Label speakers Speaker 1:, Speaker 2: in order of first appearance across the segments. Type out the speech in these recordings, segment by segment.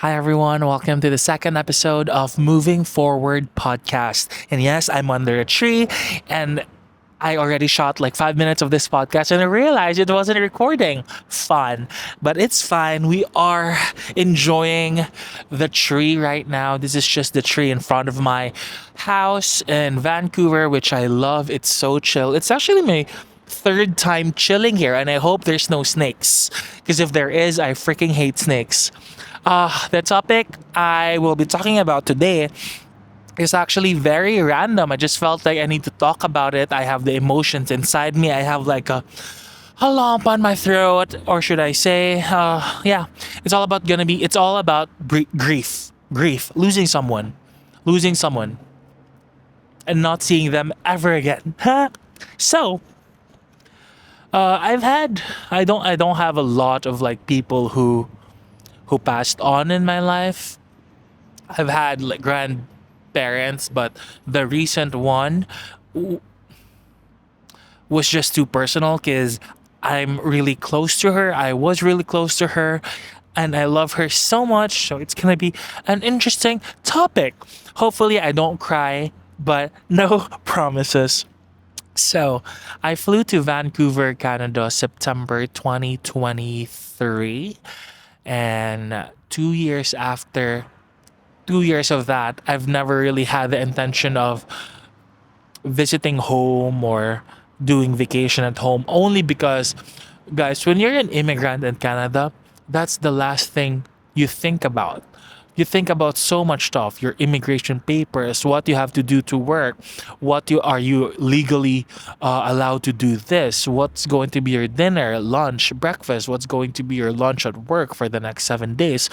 Speaker 1: Hi, everyone. Welcome to the second episode of Moving Forward podcast. And yes, I'm under a tree and I already shot like 5 minutes of this podcast and I realized it wasn't recording. Fun. But it's fine. We are enjoying the tree right now. This is just the tree in front of my house in Vancouver, which I love. It's so chill. It's actually my third time chilling here and I hope there's no snakes. Because if there is, I freaking hate snakes. The topic I will be talking about today is actually very random. I just felt like I need to talk about it. I have the emotions inside me. I have like a lump on my throat, or should I say, yeah, it's all about grief, losing someone, and not seeing them ever again. So, I don't have a lot of like people who passed on in my life. I've had like grandparents, but the recent one was just too personal because I'm really close to her. I was really close to her and I love her so much. So it's going to be an interesting topic. Hopefully, I don't cry, but no promises. So, I flew to Vancouver, Canada, September 2023. And 2 years after 2 years of that, I've never really had the intention of visiting home or doing vacation at home, only because, guys, when you're an immigrant in Canada, that's the last thing you think about. You think about so much stuff, your immigration papers, what you have to do to work, you legally allowed to do this, what's going to be your dinner, lunch, breakfast, what's going to be your lunch at work for the next 7 days.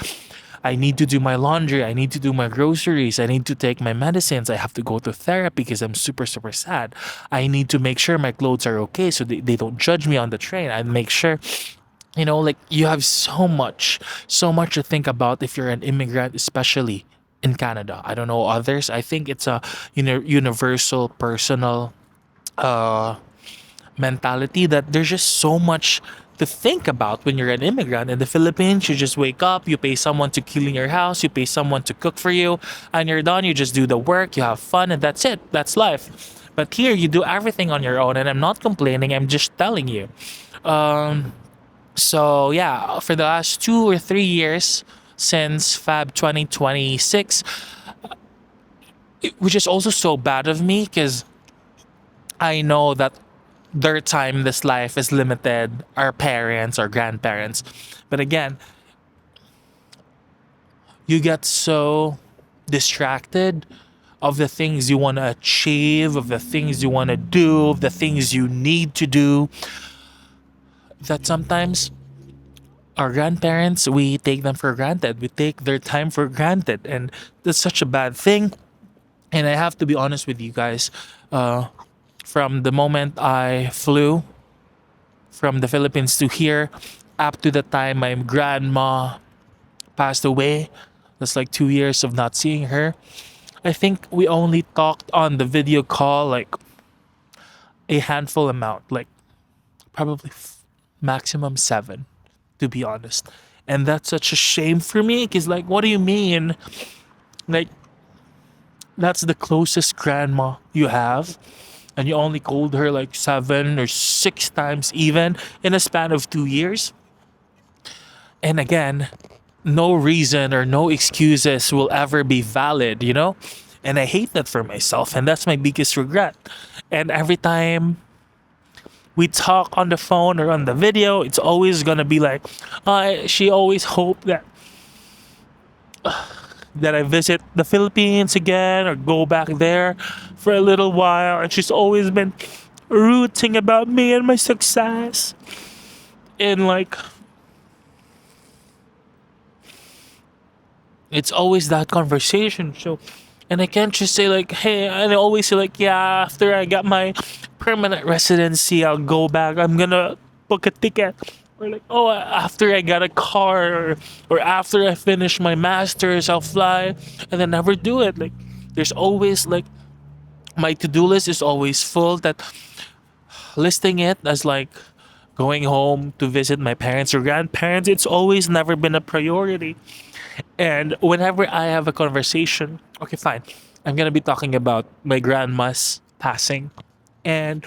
Speaker 1: I need to do my laundry. I need to do my groceries. I need to take my medicines. I have to go to therapy because I'm super, super sad. I need to make sure my clothes are okay so they don't judge me on the train. I make sure, like you have so much to think about if you're an immigrant, especially in Canada. I don't know others. I think it's a universal personal uh mentality that there's just so much to think about when you're an immigrant. In the Philippines, you just wake up, you pay someone to clean your house, you pay someone to cook for you, and you're done. You just do the work, you have fun, and that's it. That's life. But here, you do everything on your own, and I'm not complaining, I'm just telling you. Um, so, yeah, for the last 2 or 3 years, since Feb 2026, which is also so bad of me because I know that their time in this life is limited, our parents, our grandparents. But again, you get so distracted of the things you want to achieve, of the things you want to do, of the things you need to do, that sometimes our grandparents, we take them for granted. We take their time for granted. And that's such a bad thing. And I have to be honest with you guys. From the moment I flew from the Philippines to here, up to the time my grandma passed away, that's like 2 years of not seeing her. I think we only talked on the video call like a handful amount, like probably maximum seven, to be honest. And that's such a shame for me because, like, what do you mean? Like, that's the closest grandma you have and you only called her like 7 or 6 times even in a span of 2 years. And again, no reason or no excuses will ever be valid. And I hate that for myself, and that's my biggest regret. And every time we talk on the phone or on the video, it's always gonna be like, she always hoped that I visit the Philippines again or go back there for a little while. And she's always been rooting about me and my success. And like, it's always that conversation. So, and I can't just say like, hey, and I always say like, yeah, after I got my permanent residency, I'll go back. I'm gonna book a ticket. Or like, oh, after I got a car, or after I finish my masters, I'll fly, and then never do it. Like, there's always like my to-do list is always full. That listing it as like going home to visit my parents or grandparents, it's always never been a priority. And whenever I have a conversation, okay, fine, I'm gonna be talking about my grandma's passing. And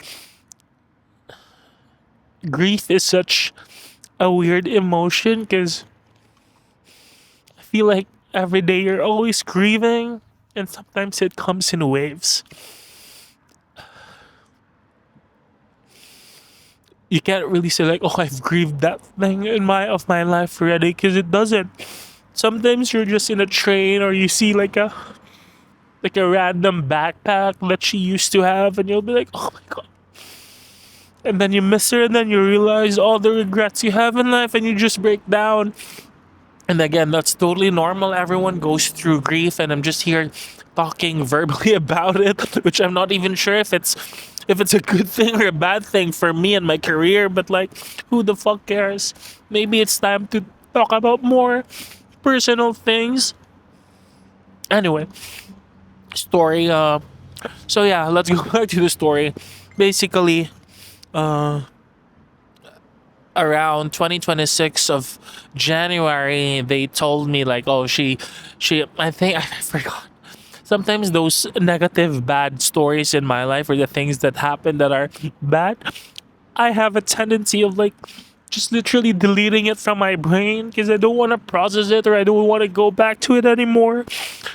Speaker 1: grief is such a weird emotion because I feel like every day you're always grieving, and sometimes it comes in waves. You can't really say like, oh, I've grieved that thing in my life already, because it doesn't. Sometimes you're just in a train, or you see like a random backpack that she used to have, and you'll be like, oh my god. And then you miss her, and then you realize all the regrets you have in life, and you just break down. And again, that's totally normal. Everyone goes through grief, and I'm just here talking verbally about it, which I'm not even sure if it's a good thing or a bad thing for me and my career. But like, who the fuck cares? Maybe it's time to talk about more personal things. Anyway, story. So yeah, let's go back to the story. Basically, around 2026 of January, they told me like, oh, she I think I forgot. Sometimes those negative bad stories in my life, or the things that happen that are bad, I have a tendency of like just literally deleting it from my brain because I don't want to process it, or I don't want to go back to it anymore.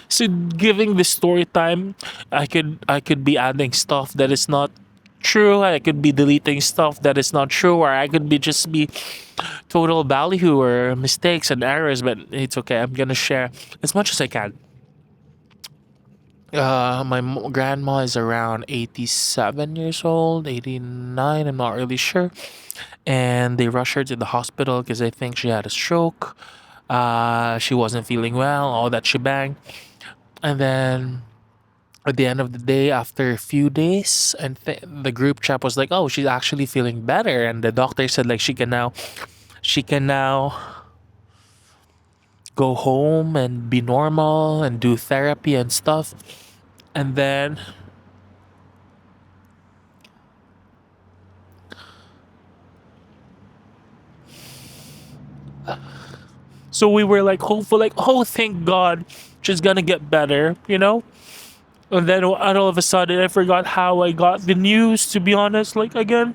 Speaker 1: So giving this story time, I could be adding stuff that is not true. I could be deleting stuff that is not true, or I could be just be total value or mistakes and errors. But it's okay. I'm gonna share as much as I can. My grandma is around 87 years old, 89. I'm not really sure. And they rushed her to the hospital because I think she had a stroke. She wasn't feeling well, all that shebang. And then at the end of the day, after a few days, and the group chat was like, "Oh, she's actually feeling better," and the doctor said like she can now go home and be normal and do therapy and stuff. And then so we were like hopeful, like, oh, thank God, she's gonna get better, you know. And then all of a sudden, I forgot how I got the news. To be honest, like again,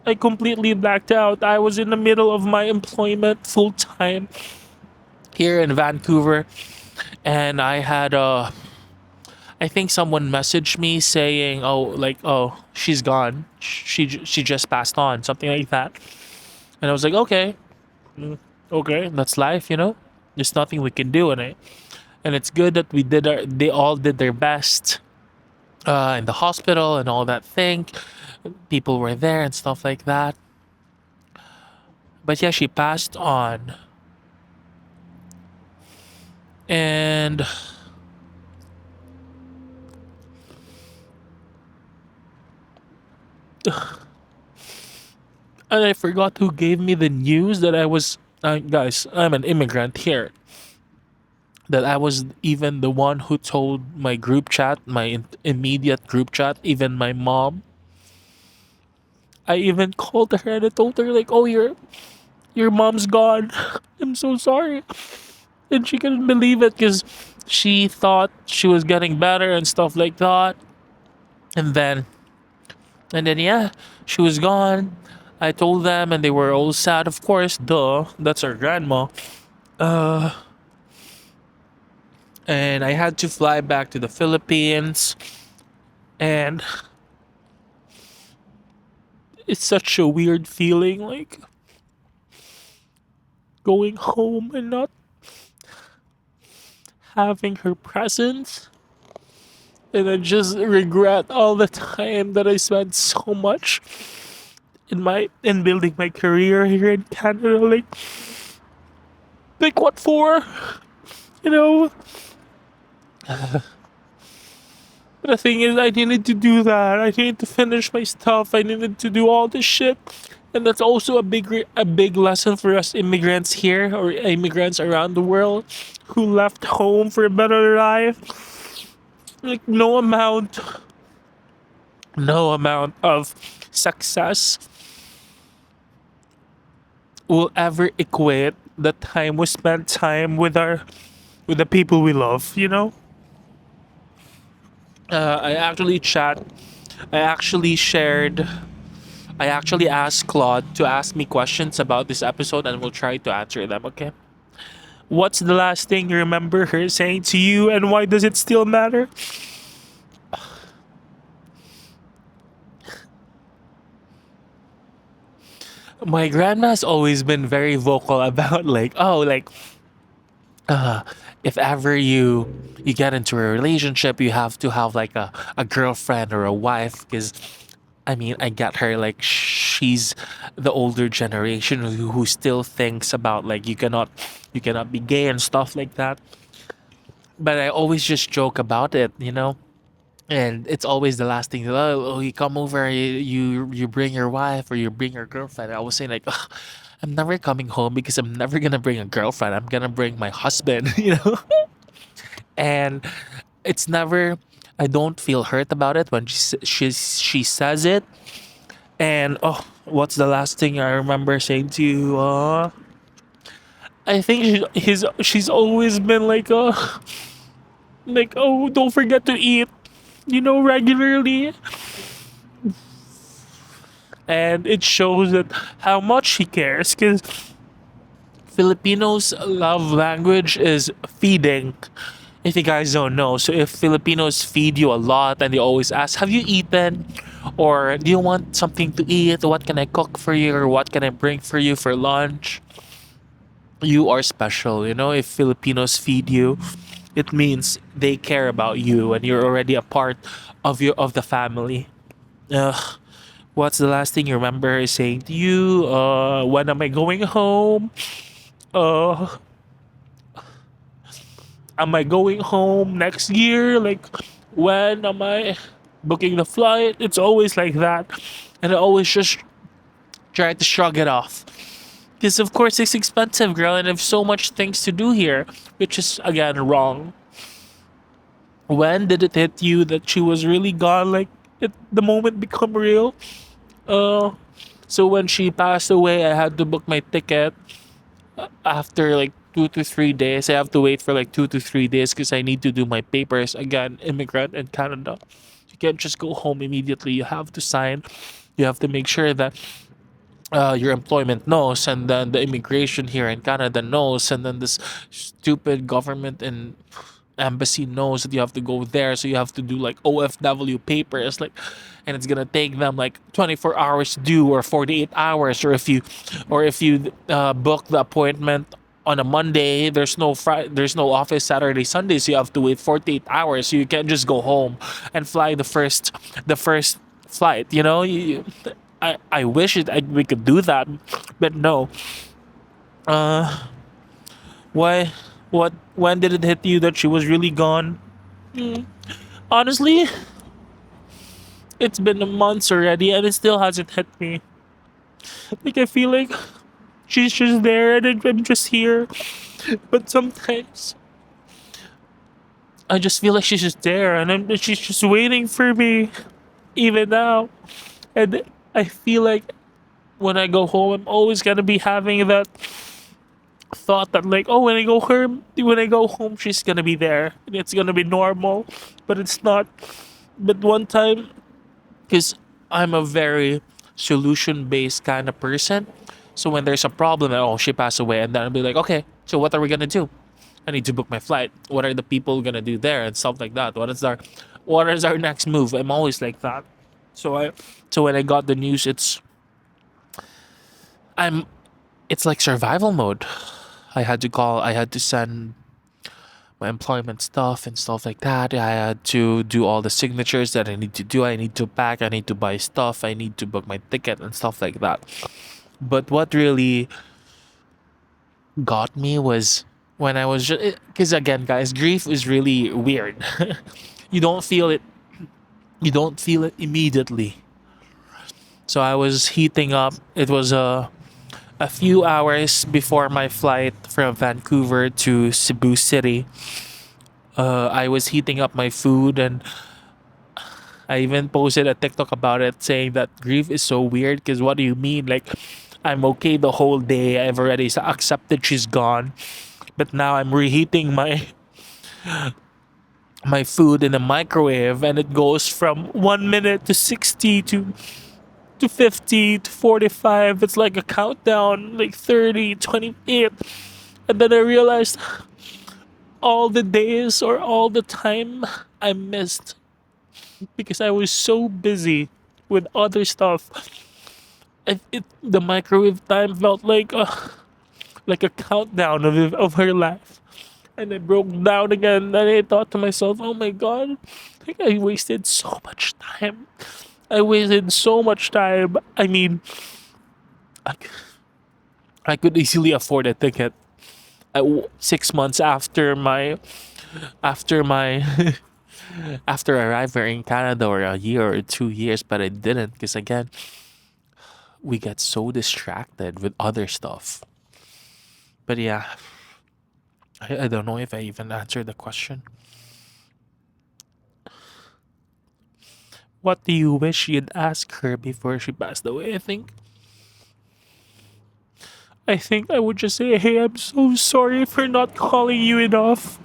Speaker 1: I completely blacked out. I was in the middle of my employment full time here in Vancouver, and I think someone messaged me saying, "Oh, like, oh, she's gone. She just passed on," something like that. And I was like, "Okay, okay, that's life, you know. There's nothing we can do in it." And it's good that they all did their best in the hospital and all that thing. People were there and stuff like that. But yeah, she passed on. And I forgot who gave me the news that I was guys, I'm an immigrant here. That I was even the one who told my group chat, my immediate group chat, even my mom. I even called her and I told her like, "Oh, your mom's gone. I'm so sorry." And she couldn't believe it because she thought she was getting better and stuff like that. And then yeah, she was gone. I told them and they were all sad, of course. Duh, that's our grandma. Uh, and I had to fly back to the Philippines, and it's such a weird feeling, like going home and not having her presence. And I just regret all the time that I spent so much in building my career here in Canada. Like what for? You know. But the thing is, I needed to do that. I needed to finish my stuff. I needed to do all this shit. And that's also a big lesson for us immigrants here, or immigrants around the world who left home for a better life. Like no amount of success will ever equate the time we spent time with our with the people we love. I actually chat. I actually shared. I actually asked Claude to ask me questions about this episode, and we'll try to answer them. Okay. What's the last thing you remember her saying to you, and why does it still matter? My grandma's always been very vocal about like, oh, like uh, if ever you get into a relationship, you have to have like a girlfriend or a wife. Because I mean, I get her, like she's the older generation who still thinks about like you cannot be gay and stuff like that. But I always just joke about it. And it's always the last thing. Oh, you come over, you bring your wife or you bring your girlfriend. I was saying like, "Ugh, I'm never coming home because I'm never gonna bring a girlfriend. I'm gonna bring my husband, And it's never. I don't feel hurt about it when she says it. And oh, what's the last thing I remember saying to you? I think she's always been like, oh, don't forget to eat, regularly. And it shows that how much she cares, because Filipinos love language is feeding, if you guys don't know. So if Filipinos feed you a lot and they always ask, have you eaten, or do you want something to eat, what can I cook for you, or what can I bring for you for lunch, you are special. If Filipinos feed you, it means they care about you and you're already a part of the family. Ugh. What's the last thing you remember her saying to you? When am I going home? Uh, am I going home next year? Like, when am I booking the flight? It's always like that. And I always just try to shrug it off. Because, of course, it's expensive, girl, and I have so much things to do here, which is, again, wrong. When did it hit you that she was really gone? Like, the moment become real? Uh, so when she passed away, I had to book my ticket after like 2 to 3 days. I have to wait for like 2 to 3 days because I need to do my papers again. Immigrant in Canada, you can't just go home immediately. You have to sign. You have to make sure that your employment knows, and then the immigration here in Canada knows, and then this stupid government and embassy knows that you have to go there. So you have to do like OFW papers, like, and it's gonna take them like 24 hours to do, or 48 hours, or if you book the appointment on a Monday, there's no office Saturday, Sunday, so you have to wait 48 hours. So you can't just go home and fly the first flight. I wish we could do that, but no. Uh, why? What? When did it hit you that she was really gone? Honestly, it's been months already, and it still hasn't hit me. Like, I feel like she's just there, and I'm just here. But sometimes I just feel like she's just there, and she's just waiting for me, even now. And I feel like when I go home, I'm always gonna be having that thought that like, oh, when I go home, she's gonna be there and it's gonna be normal, but it's not. But one time, because I'm a very solution based kind of person, so when there's a problem, oh, she passed away, and then I'll be like, okay, so what are we gonna do? I need to book my flight. What are the people gonna do there and stuff like that? What is our next move? I'm always like that. So when I got the news, I'm it's like survival mode. I had to send my employment stuff and stuff like that. I had to do all the signatures that I need to do. I need to pack, I need to buy stuff, I need to book my ticket and stuff like that. But what really got me was when I was just, because again, guys, grief is really weird. you don't feel it you don't feel it immediately. So I was heating up. It was a few hours before my flight from Vancouver to Cebu City. I was heating up my food, and I even posted a TikTok about it saying that grief is so weird because what do you mean? Like, I'm okay the whole day. I've already accepted she's gone. But now I'm reheating my food in the microwave, and it goes from 1 minute to 60 to 50 to 45. It's like a countdown, like 30, 28. And then I realized all the days or all the time I missed because I was so busy with other stuff. The microwave time felt like a countdown of her life. And I broke down again, and I thought to myself, oh my god, I think I wasted so much time. I wasted so much time. I mean, I, I could easily afford a ticket 6 months after my after arriving in Canada, or a year or 2 years, but I didn't because again we get so distracted with other stuff. But yeah, I don't know if I even answered the question. What do you wish you'd ask her before she passed away? I think I would just say, hey, I'm so sorry for not calling you enough.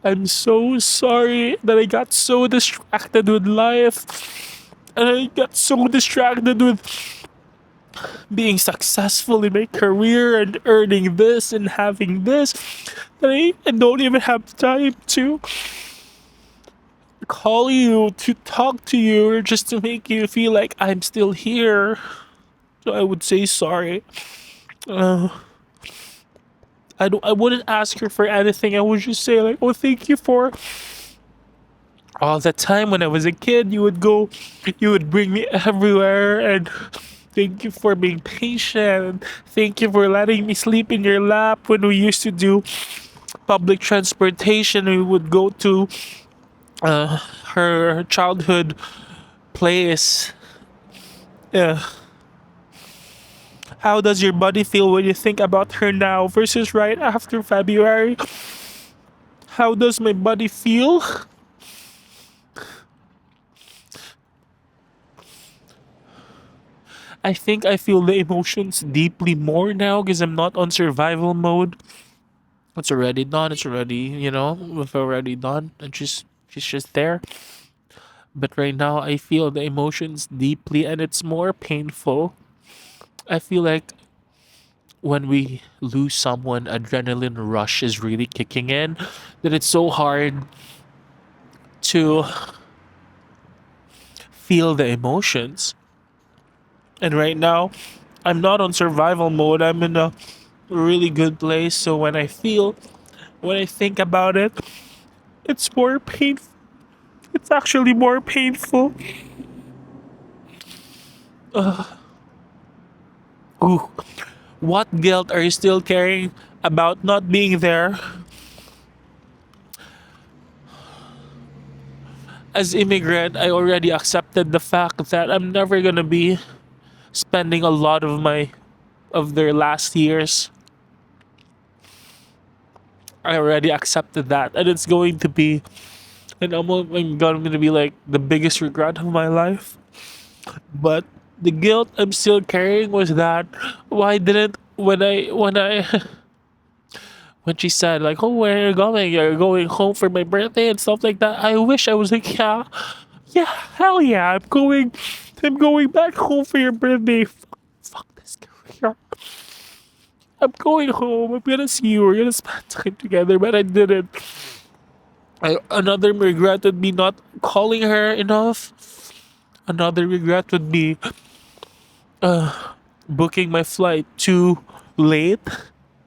Speaker 1: I'm so sorry that I got so distracted with life. And I got so distracted with being successful in my career and earning this and having this that I don't even have time to call you, to talk to you, or just to make you feel like I'm still here. So I would say sorry. Uh, I wouldn't ask her for anything. I would just say like, oh, thank you for all the time when I was a kid. You would bring me everywhere, and thank you for being patient. Thank you for letting me sleep in your lap when we used to do public transportation. We would go to uh, her childhood place. Yeah. How does your body feel when you think about her now versus right after February? How does my body feel? I think I feel the emotions deeply more now because I'm not on survival mode. It's already done. It's already, we've already done. And she's just there. But right now, I feel the emotions deeply, and it's more painful. I feel like when we lose someone, adrenaline rush is really kicking in. That it's so hard to feel the emotions. And right now, I'm not on survival mode. I'm in a really good place. So when I think about it, it's more painful. It's actually more painful. Ooh. What guilt are you still carrying about not being there? As immigrant, I already accepted the fact that I'm never gonna be spending a lot of their last years. I already accepted that, and it's going to be, and I'm gonna be like the biggest regret of my life. But the guilt I'm still carrying was that why didn't when I when she said like, oh, where are you going? You're going home for my birthday and stuff like that. I wish I was like, yeah, yeah, hell yeah, I'm going back home for your birthday. Fuck this career. I'm going home. I'm gonna see you. We're gonna spend time together, but I didn't. Another regret would be not calling her enough. Another regret would be booking my flight too late.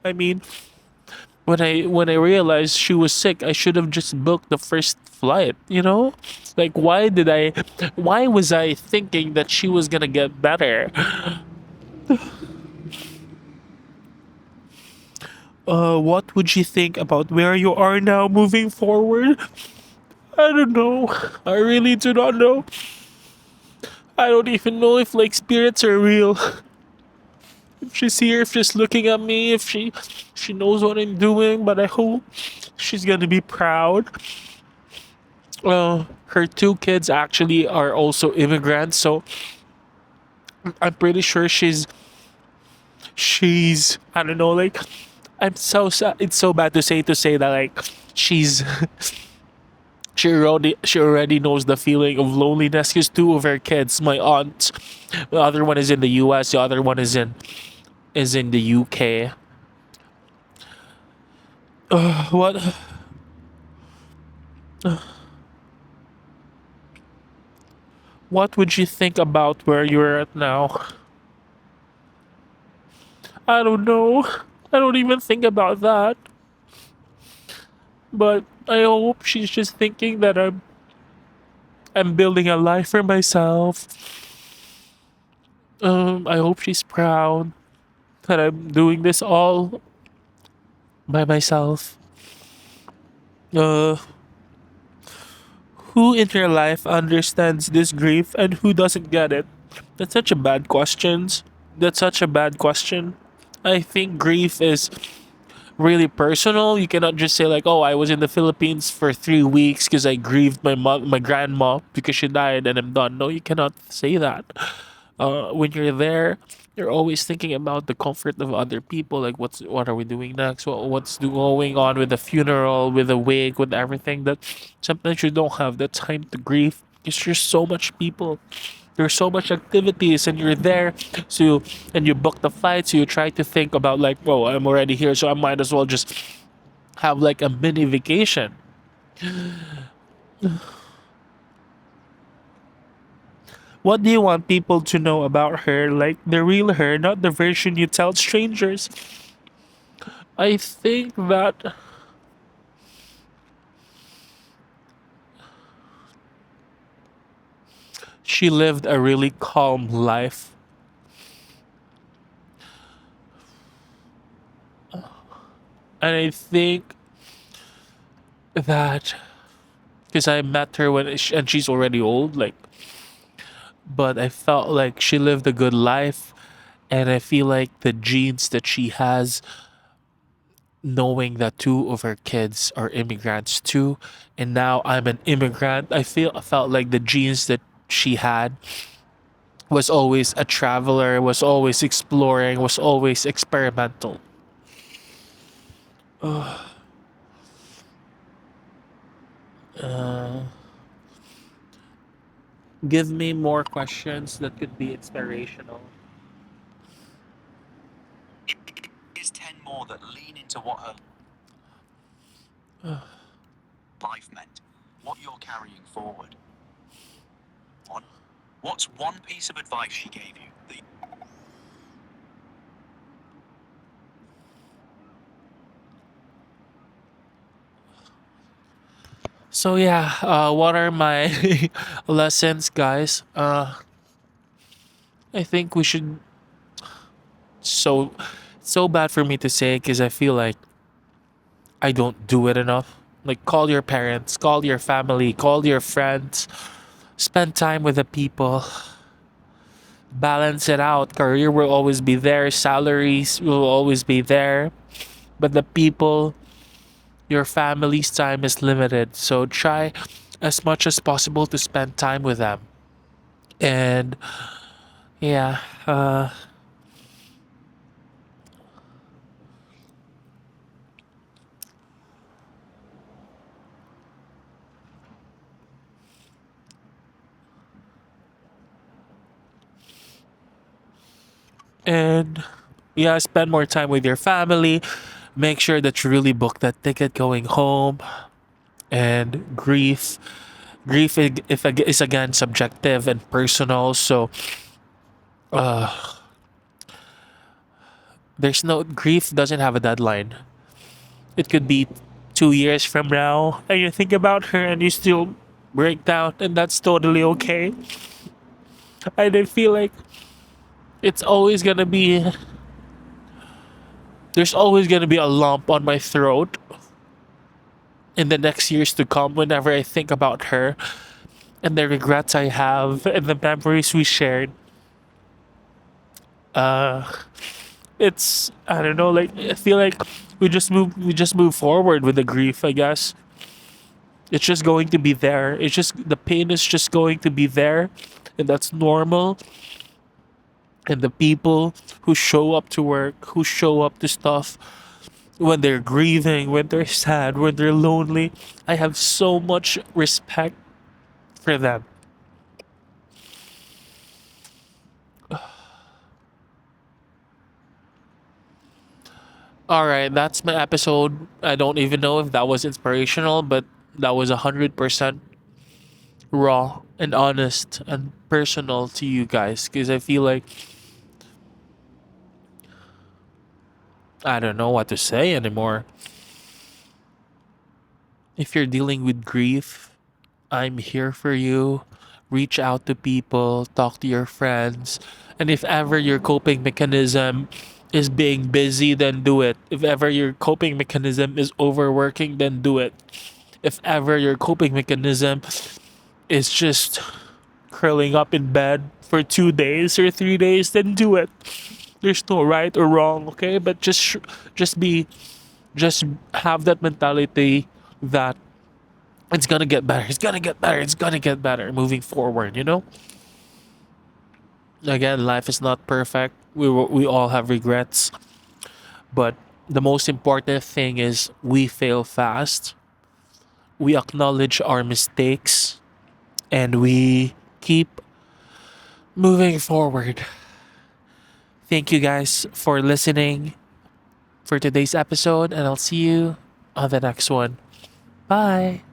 Speaker 1: I mean, when I realized she was sick, I should have just booked the first flight, Like why was I thinking that she was gonna get better? What would you think about where you are now moving forward? I don't know. I really do not know. I don't even know if like spirits are real. If she's here, if she's looking at me, if she knows what I'm doing, but I hope she's gonna be proud. Her two kids actually are also immigrants, so I'm pretty sure she's I don't know, like I'm so sad. It's so bad to say that like she's she already knows the feeling of loneliness because two of her kids, my aunt, the other one is in the US, the other one is in the UK. What what would you think about where you're at now? I don't know. I don't even think about that. But I hope she's just thinking that I'm building a life for myself. I hope she's proud that I'm doing this all by myself. Uh, who in your life understands this grief and who doesn't get it? That's such a bad question. That's such a bad question. I think grief is really personal. You cannot just say like, "Oh, I was in the Philippines for 3 weeks because I grieved my grandma because she died and I'm done." No, you cannot say that. When you're there, you're always thinking about the comfort of other people. Like, what are we doing next? Going on with the funeral, with the wake, with everything? That sometimes you don't have the time to grieve. It's just so much people. There's so much activities, and you're there. So, and you book the flight. So you try to think about like, oh, I'm already here, so I might as well just have like a mini vacation. What do you want people to know about her? Like the real her, not the version you tell strangers. I think that she lived a really calm life. And I think that because I met her and she's already old, like, but I felt like she lived a good life. And I feel like the genes that she has, knowing that two of her kids are immigrants too, and now I'm an immigrant, I felt like the genes that she had was always a traveler, was always exploring, was always experimental. Uh, give me more questions that could be inspirational.
Speaker 2: Is 10 more that lean into what her life meant, what you're carrying forward. One, what's one piece of advice she gave you that
Speaker 1: So yeah, what are my lessons, guys? I think we should. So, so bad for me to say because I feel like I don't do it enough. Like, call your parents, call your family, call your friends, spend time with the people, balance it out. Career will always be there, salaries will always be there, but the people, your family's time is limited. So, try as much as possible to spend time with them. And yeah, and yeah, spend more time with your family. Make sure that you really book that ticket going home. And grief is again subjective and personal. So there's no grief doesn't have a deadline. It could be 2 years from now, and you think about her and you still break down, and that's totally okay. And I feel like it's always gonna be there's always gonna be a lump on my throat in the next years to come whenever I think about her and the regrets I have and the memories we shared. Uh, it's I don't know, like I feel like we just move forward with the grief, I guess. It's just going to be there. It's just the pain is just going to be there, and that's normal. And the people who show up to work, who show up to stuff when they're grieving, when they're sad, when they're lonely, I have so much respect for them. All right, that's my episode. I don't even know if that was inspirational, but that was 100% raw and honest and personal to you guys because I feel like I don't know what to say anymore. If you're dealing with grief, I'm here for you. Reach out to people, talk to your friends. And if ever your coping mechanism is being busy, then do it. If ever your coping mechanism is overworking, then do it. If ever your coping mechanism is just curling up in bed for 2 days or 3 days, then do it. There's no right or wrong, okay? But just be just have that mentality that it's gonna get better. It's gonna get better. It's gonna get better moving forward. Again, life is not perfect. We all have regrets, but the most important thing is we fail fast. We acknowledge our mistakes, and we keep moving forward. Thank you guys for listening for today's episode, and I'll see you on the next one. Bye.